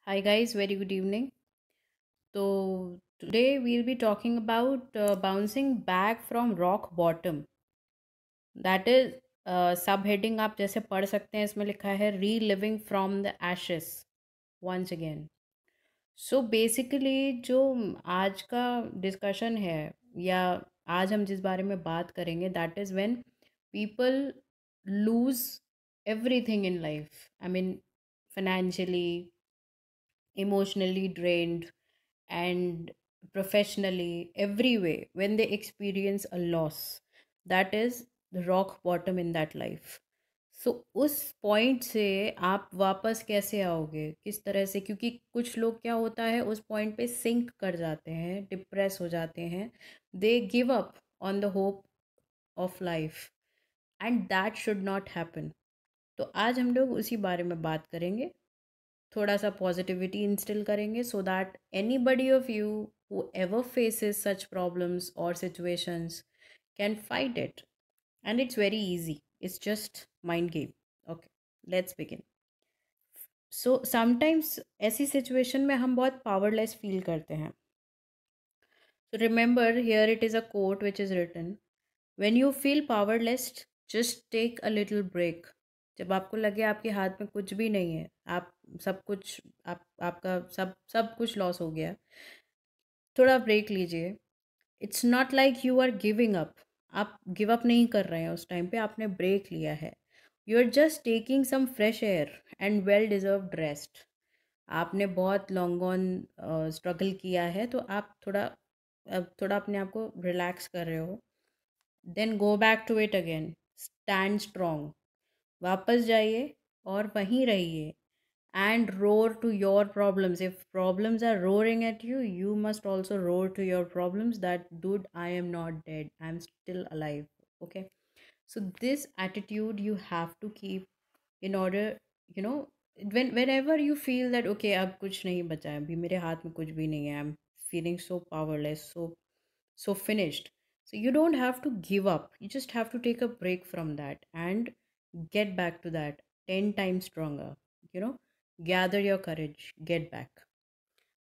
Hi guys, very good evening. So today we'll be talking about bouncing back from rock bottom. That is subheading आप जैसे पढ़ सकते हैं इसमें लिखा है reliving from the ashes once again. So basically जो आज का डिस्कशन है या आज हम जिस बारे में बात करेंगे that is when people lose everything in life I mean financially emotionally drained and professionally every way when they experience a loss that is the rock bottom in that life. सो उस पॉइंट से आप वापस कैसे आओगे किस तरह से, क्योंकि कुछ लोग क्या होता है उस पॉइंट पे सिंक कर जाते हैं, डिप्रेस हो जाते हैं, they give up on the hope of life and that should not happen. तो आज हम लोग उसी बारे में बात करेंगे, थोड़ा सा पॉजिटिविटी इंस्टिल करेंगे so that anybody of you who ever faces such problems और situations can fight it. And it's very easy, it's just mind game. Okay, let's begin. So sometimes ऐसी सिचुएशन में हम बहुत पावरलेस फील करते हैं. So remember here it is a quote which is written, when you feel powerless just take a little break. जब आपको लगे आपके हाथ में कुछ भी नहीं है, आप सब कुछ आपका सब कुछ लॉस हो गया, थोड़ा ब्रेक लीजिए. It's not like you are giving up. आप गिव अप नहीं कर रहे हैं, उस टाइम पे आपने ब्रेक लिया है. You are just taking some fresh air and well deserved rest. आपने बहुत लॉन्ग ऑन स्ट्रगल किया है, तो आप थोड़ा अब थोड़ा अपने आप को रिलैक्स कर रहे हो. Then go back to it again. Stand strong. वापस जाइए और वहीं रहिए and roar to your problems. If problems are roaring at you, you must also roar to your problems that, dude, I am not dead, I'm still alive. Okay, so this attitude you have to keep in order, you know, whenever you feel that okay अब कुछ नहीं बचा है, अभी मेरे हाथ में कुछ भी नहीं है, I'm feeling so powerless, so finished. So you don't have to give up, you just have to take a break from that and get back to that 10 times stronger. You know, gather your courage, get back.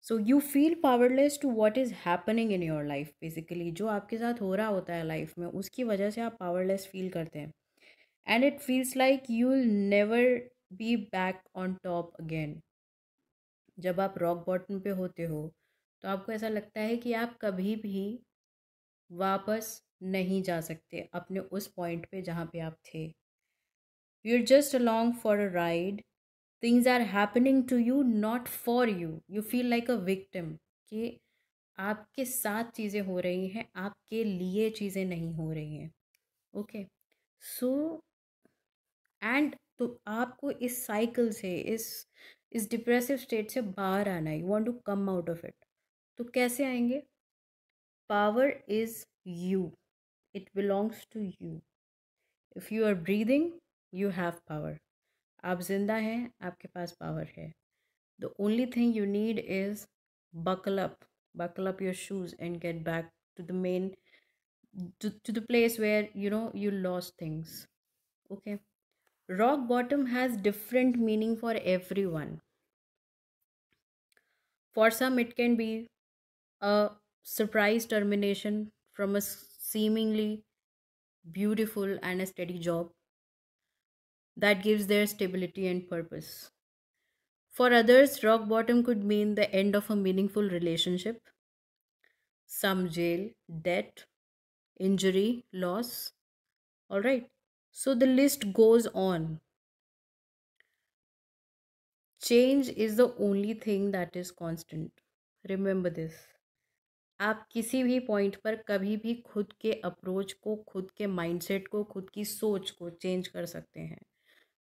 So you feel powerless to what is happening in your life. Basically जो आपके साथ हो रहा होता है life में, उसकी वजह से आप पावरलेस फील करते हैं. And it feels like you will never be back on top again. जब आप रॉक बॉटम पे होते हो तो आपको ऐसा लगता है कि आप कभी भी वापस नहीं जा सकते अपने उस पॉइंट पे जहाँ पे आप थे. You are just along for a ride. Things are happening to you not for you. You feel like a victim कि आपके साथ चीज़ें हो रही हैं, आपके लिए चीज़ें नहीं हो रही हैं. ओके, सो एंड तो आपको इस साइकिल से, इस डिप्रेसिव स्टेट से बाहर आना है. You want to come out of it. तो कैसे आएंगे? Power is you. It belongs to you. If you are breathing, you have power. आप जिंदा हैं, आपके पास पावर है. The only thing you need is buckle up, buckle up your shoes and get back to the main, to the place where you lost things. Okay. Rock bottom has different meaning for everyone. For some, it can be a surprise termination from a seemingly beautiful and a steady job that gives their stability and purpose. For others, rock bottom could mean the end of a meaningful relationship, some jail, debt, injury, loss. All right. So the list goes on. Change is the only thing that is constant. Remember this. आप किसी भी point पर कभी भी खुद के approach को, खुद के माइंडसेट को, खुद की सोच को चेंज कर सकते हैं.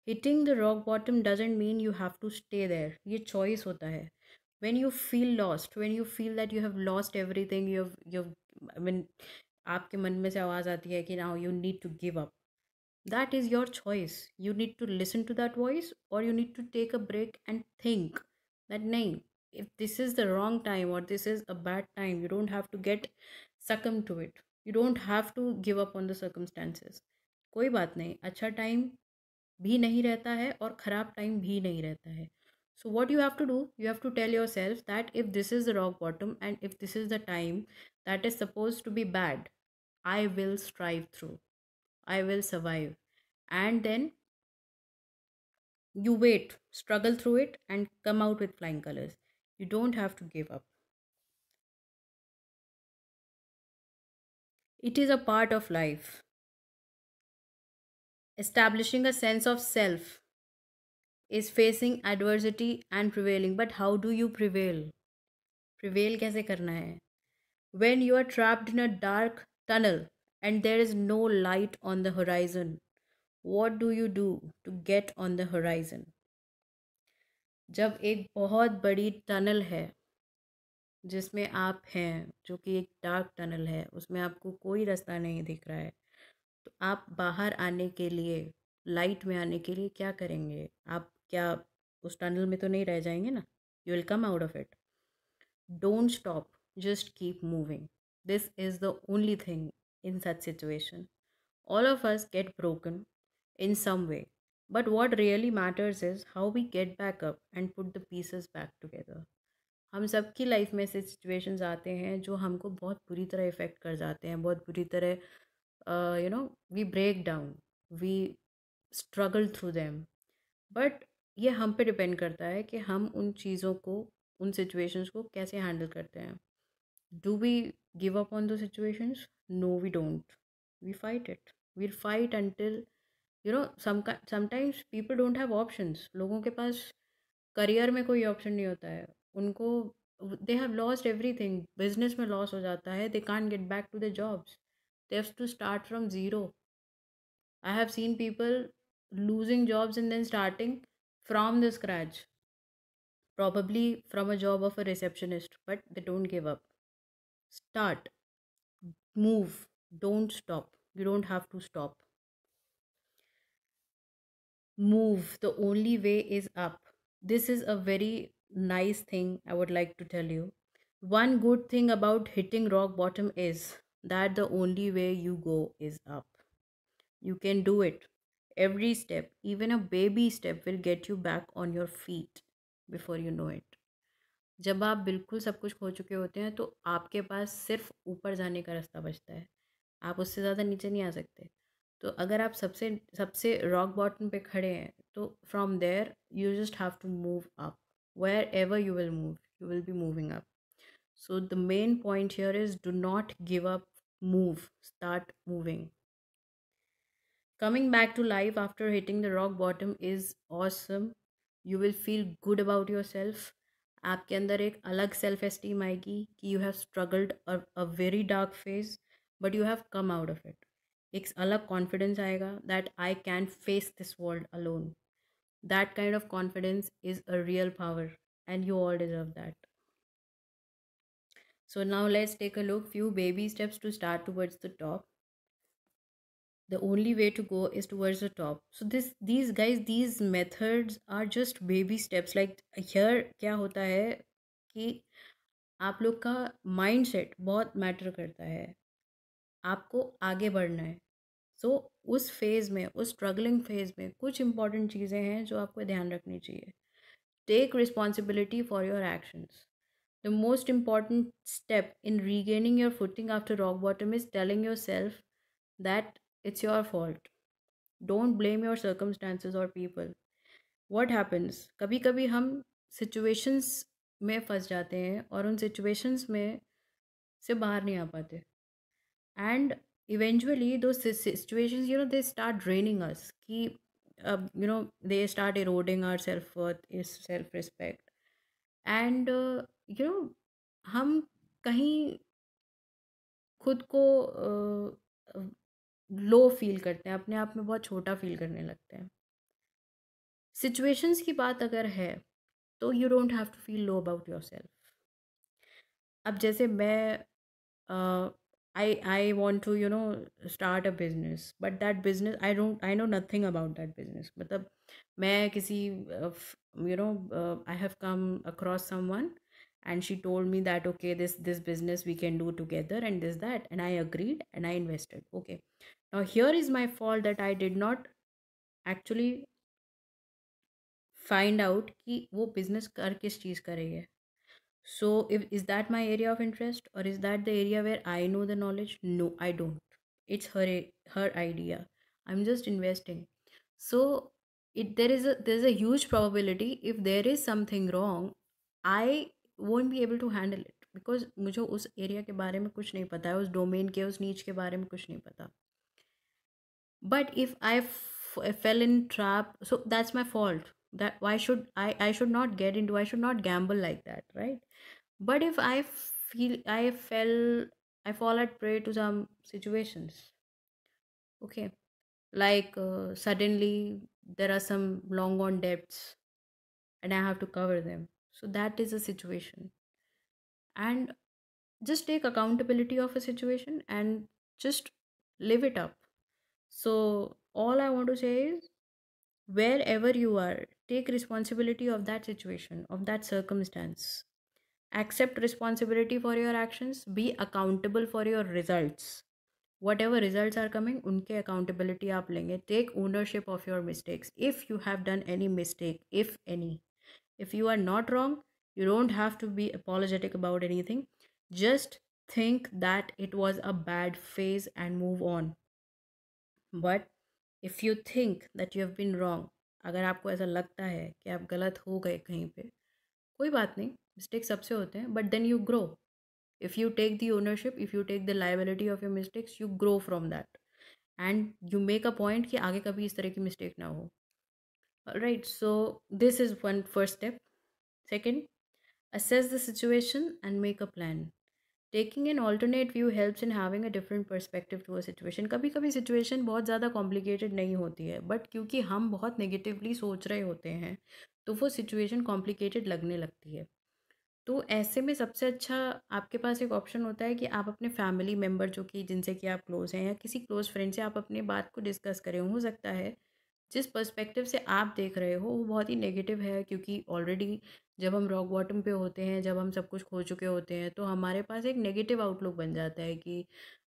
Hitting the rock bottom doesn't mean you have to stay there. ये चॉइस होता है. When you feel lost, when you feel that you have lost everything, you I mean आपके मन में से आवाज़ आती है कि now you need to give up. That is your choice. You need to listen to that voice, or you need to take a break and think that nahi, if this is the wrong time or this is a bad time, you don't have to get succumb to it. You don't have to give up on the circumstances. कोई बात नहीं, अच्छा time भी नहीं रहता है और ख़राब टाइम भी नहीं रहता है. So what you have to do, you have to tell yourself that if this is the rock bottom and if this is the time that is supposed to be bad, I will strive through, I will survive. And then you wait, struggle through it, and come out with flying colors. You don't have to give up. It is a part of life. Establishing a sense of self is facing adversity and prevailing. But how do you prevail? Prevail कैसे करना है? When you are trapped in a dark tunnel and there is no light on the horizon, what do you do to get on the horizon? जब एक बहुत बड़ी tunnel है जिसमें आप हैं, जो कि एक डार्क टनल है, उसमें आपको कोई रास्ता नहीं दिख रहा है, तो आप बाहर आने के लिए, लाइट में आने के लिए क्या करेंगे? आप क्या उस टनल में तो नहीं रह जाएंगे ना? You will come out of it. Don't stop, just keep moving. This is the only thing in such situation. All of us get broken in some way, but what really matters is how we get back up and put the pieces back together. हम सबकी life में ऐसे situations आते हैं जो हमको बहुत बुरी तरह इफ़ेक्ट कर जाते हैं, बहुत बुरी तरह we break down, we struggle through them. But ये हम पे डिपेंड करता है कि हम उन चीज़ों को, उन सिचुएशंस को कैसे हैंडल करते हैं. Do we give up on the situations? No we don't. We fight it. We fight until sometimes people don't have options. लोगों के पास करियर में कोई ऑप्शन नहीं होता है उनको. They have lost everything. Business में लॉस हो जाता है. They can't get back to the jobs. They have to start from zero. I have seen people losing jobs and then starting from the scratch, probably from a job of a receptionist, but they don't give up. Start, move, don't stop. You don't have to stop. Move. The only way is up. This is a very nice thing I would like to tell you. One good thing about hitting rock bottom is that the only way you go is up. You can do it. Every step, even a baby step, will get you back on your feet before you know it. जब आप बिल्कुल सब कुछ खो चुके होते हैं तो आपके पास सिर्फ ऊपर जाने का रास्ता बचता है. आप उससे ज़्यादा नीचे नहीं आ सकते. तो अगर आप सबसे सबसे रॉक बॉटम पे खड़े हैं तो from there you just have to move up. Wherever you will move, you will be moving up. So the main point here is do not give up, move, start moving. Coming back to life after hitting the rock bottom is awesome. You will feel good about yourself. आपके अंदर एक अलग self esteem आएगी कि you have struggled a very dark phase but you have come out of it. एक अलग confidence आएगा that I can face this world alone. That kind of confidence is a real power and you all deserve that. So now let's take a look few baby steps to start towards the top. The only way to go is towards the top. So these guys, these methods are just baby steps. Like here क्या होता है कि आप लोग का mind set बहुत matter करता है. आपको आगे बढ़ना है. सो उस फेज़ में, उस स्ट्रगलिंग फेज़ में कुछ इंपॉर्टेंट चीज़ें हैं जो आपको ध्यान रखनी चाहिए. Take responsibility for your actions. The most important step in regaining your footing after rock bottom is telling yourself that it's your fault. Don't blame your circumstances or people. What happens? कभी कभी हम situations में फंस जाते हैं और उन situations में से बाहर नहीं आ पाते. And eventually those situations, they start draining us. कि they start eroding our self-worth, self-respect. And हम कहीं खुद को लो फील करते हैं, अपने आप में बहुत छोटा फील करने लगते हैं. सिचुएशंस की बात अगर है तो you don't have to feel low about yourself. अब जैसे मैं I want to start a business but that business I know nothing about that business. मतलब मैं किसी I have come across someone and she told me that okay, this business we can do together and this that, and I agreed and I invested. Okay, now here is my fault that I did not actually find out कि वो business कर किस चीज़ का रही है. So, if is that my area of interest, or is that the area where I know the knowledge? No, I don't. It's her idea. I'm just investing. So, there's a huge probability if there is something wrong, I won't be able to handle it because मुझे उस area के बारे में कुछ नहीं पता है, उस डोमेन के, उस नीच के बारे में कुछ नहीं पता. But if I fell in trap, so that's my fault. That why should I should not get into, I should not gamble like that, right? But if I fall at prey to some situations, okay, like suddenly there are some long on debts and I have to cover them. So that is a situation. And just take accountability of a situation and just live it up. So all I want to say is, wherever you are, take responsibility of that situation, of that circumstance. Accept responsibility for your actions. Be accountable for your results. Whatever results are coming, unke accountability aap lenge. Take ownership of your mistakes. If you have done any mistake, if any, if you are not wrong, you don't have to be apologetic about anything. Just think that it was a bad phase and move on. But if you think that you have been wrong, अगर आपको ऐसा लगता है कि आप गलत हो गए कहीं पे, कोई बात नहीं, मिस्टेक सबसे होते हैं, but then you grow. If you take the ownership, if you take the liability of your mistakes, you grow from that, and you make a point कि आगे कभी इस तरह की mistake ना हो. Alright, so this is one first step. Second, assess the situation and make a plan. Taking an alternate view helps in having a different perspective to a situation. कभी कभी situation बहुत ज़्यादा complicated नहीं होती है, but क्योंकि हम बहुत negatively सोच रहे होते हैं, तो वो situation complicated लगने लगती है. तो ऐसे में सबसे अच्छा आपके पास एक ऑप्शन होता है कि आप अपने फैमिली मेम्बर, जो कि जिनसे कि आप क्लोज़ हैं, या किसी क्लोज़ फ्रेंड से आप अपनी बात को डिस्कस करें. हो सकता है जिस पर्सपेक्टिव से आप देख रहे हो वो बहुत ही नेगेटिव है, क्योंकि ऑलरेडी जब हम रॉक बॉटम पे होते हैं, जब हम सब कुछ खो चुके होते हैं, तो हमारे पास एक नेगेटिव आउटलुक बन जाता है कि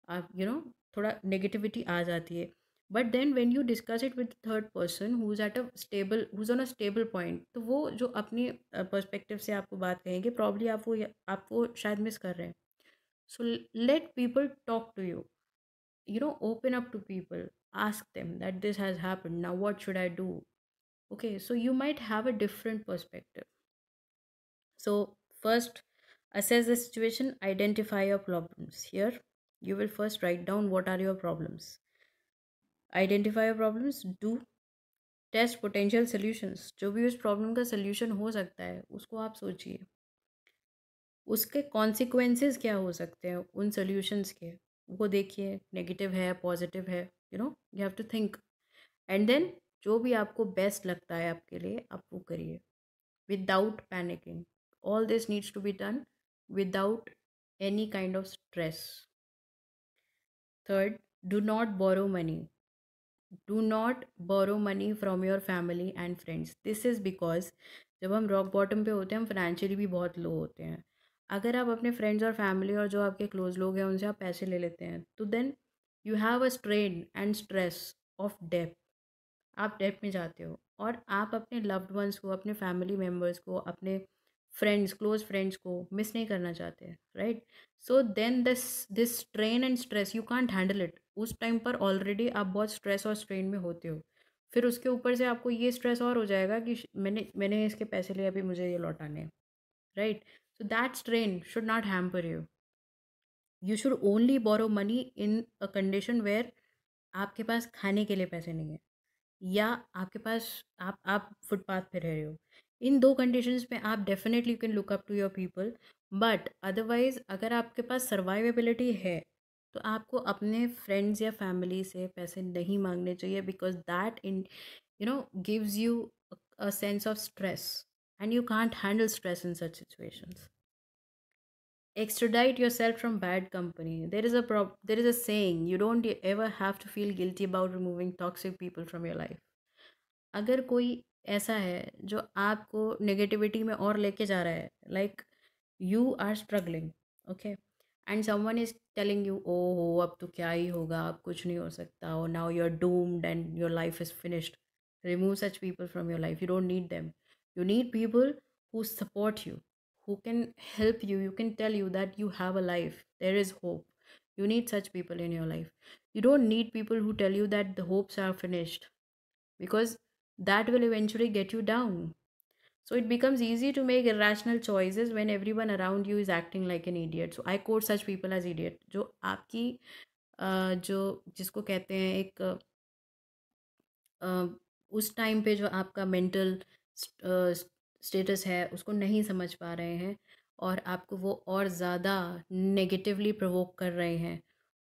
आप थोड़ा नेगेटिविटी आ जाती है. But then when you discuss it with third person who is on a stable point, तो वो जो अपनी पर्सपेक्टिव से आपको बात कहेंगे, प्रॉब्ली आप वो शायद मिस कर रहे हैं. So let people talk to you. Open up to people. Ask them that this has happened, now what should I do. Okay, so you might have a different perspective. So first, assess the situation, identify your problems. Here you will first write down what are your problems. Identify your problems. Do test potential solutions. जो भी उस problem का solution हो सकता है उसको आप सोचिए. उसके कॉन्सिक्वेंसेस क्या हो सकते हैं उन सॉल्यूशंस के, वो देखिए. नेगेटिव है, पॉजिटिव है, you have to think. And then जो भी आपको बेस्ट लगता है आपके लिए, आप वो करिए without panicking. All this needs to be done without any kind of stress. Third, do not borrow money. Do not borrow money from your family and friends. This is because जब हम rock bottom पे होते हैं, हम financially भी बहुत लो होते हैं. अगर आप अपने फ्रेंड्स और फैमिली और जो आपके क्लोज लोग हैं उनसे आप पैसे ले लेते हैं, तो then you have a strain and stress of डेब्ट. आप डेब्ट में जाते हो, और आप अपने लव्ड वंस को, अपने फैमिली मेम्बर्स को, अपने फ्रेंड्स, क्लोज फ्रेंड्स को मिस नहीं करना चाहते, right? So then this this strain and stress you can't handle it. उस टाइम पर ऑलरेडी आप बहुत स्ट्रेस और स्ट्रेन में होते हो, फिर उसके ऊपर से आपको ये स्ट्रेस और हो जाएगा कि मैंने इसके पैसे लिए, अभी मुझे ये लौटाने हैं, right? So that strain should not hamper you. You should only borrow money in a condition where आपके पास खाने के लिए पैसे नहीं है, या आपके पास आप फुटपाथ पे रह रहे हो. इन दो कंडीशंस में आप definitely you can look up to your people. But otherwise अगर आपके पास सर्वाइवेबिलिटी है, तो आपको अपने फ्रेंड्स या फैमिली से पैसे नहीं मांगने चाहिए, because that in gives you a sense of stress, and you can't handle stress in such situations. Extradite yourself from bad company. There is a saying, you don't ever have to feel guilty about removing toxic people from your life. अगर कोई ऐसा है जो आपको negativity में और लेके जा रहा है, like you are struggling, okay, and someone is telling you, ओ हो अब तो क्या ही होगा, अब कुछ नहीं हो सकता, और now you are doomed and your life is finished. Remove such people from your life. You don't need them. You need people who support you, who can help you, you can tell you that you have a life, there is hope. You need such people in your life. You don't need people who tell you that the hopes are finished, because that will eventually get you down. So it becomes easy to make irrational choices when everyone around you is acting like an idiot. So I quote such people as idiot, जो आपकी जो जिसको कहते हैं एक अ, उस time पे जो आपका मेंटल स्टेटस है उसको नहीं समझ पा रहे हैं, और आपको वो और ज़्यादा नेगेटिवली प्रोवोक कर रहे हैं,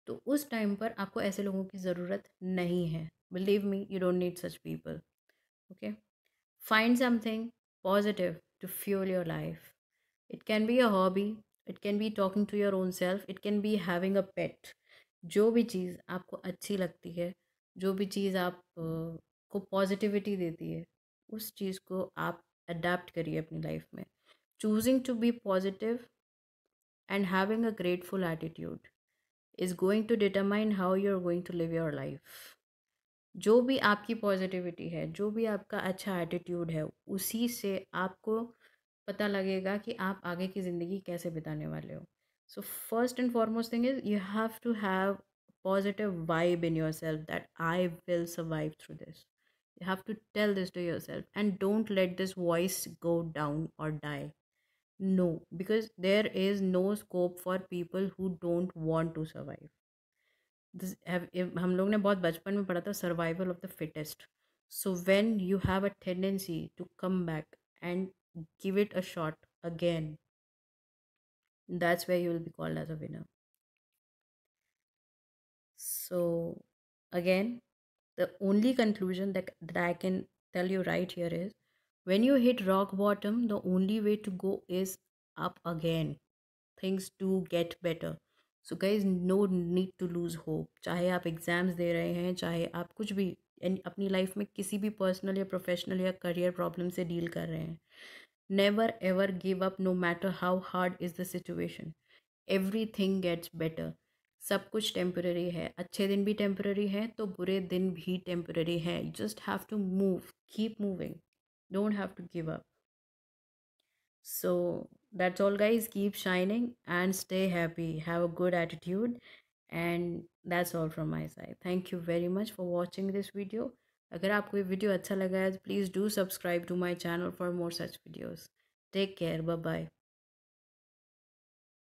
तो उस टाइम पर आपको ऐसे लोगों की ज़रूरत नहीं है। Believe me, you don't need such people. Okay, find something positive to fuel your life. It can be a hobby, it can be talking to your own self, it can be having a pet. जो भी चीज़ आपको अच्छी लगती है, जो भी चीज़ आप को पॉजिटिविटी देती है, उस चीज़ को आप अडेप्ट करिए अपनी लाइफ में। Choosing to be positive and having a grateful attitude is going to determine how you are going to live your life. जो भी आपकी पॉजिटिविटी है, जो भी आपका अच्छा एटीट्यूड है, उसी से आपको पता लगेगा कि आप आगे की ज़िंदगी कैसे बिताने वाले हो। So first and foremost thing is you have to have positive vibe in yourself that I will survive through this. You have to tell this to yourself and don't let this voice go down or die. No, because there is no scope for people who don't want to survive. हम लोग ने बहुत बचपन में पढ़ा था survival of the fittest. So when you have a tendency to come back and give it a shot again, that's where you will be called as a winner. So again, the only conclusion that I can tell you right here is, when you hit rock bottom, the only way to go is up again. Things do get better. So guys, no need to lose hope. चाहे आप exams दे रहे हैं, चाहे आप कुछ भी अपनी life में किसी भी पर्सनल या प्रोफेशनल या करियर प्रॉब्लम से डील कर रहे हैं, never ever give up, no matter how hard is the situation. Everything gets better. सब कुछ टेम्पररी है, अच्छे दिन भी टेम्पररी हैं तो बुरे दिन भी टेम्पररी हैं। You just have to move, keep moving, don't have to give up. So that's all, guys. Keep shining and stay happy. Have a good attitude. And that's all from my side. Thank you very much for watching this video. अगर आपको ये video अच्छा लगा है तो please do subscribe to my channel for more such videos. Take care, bye bye.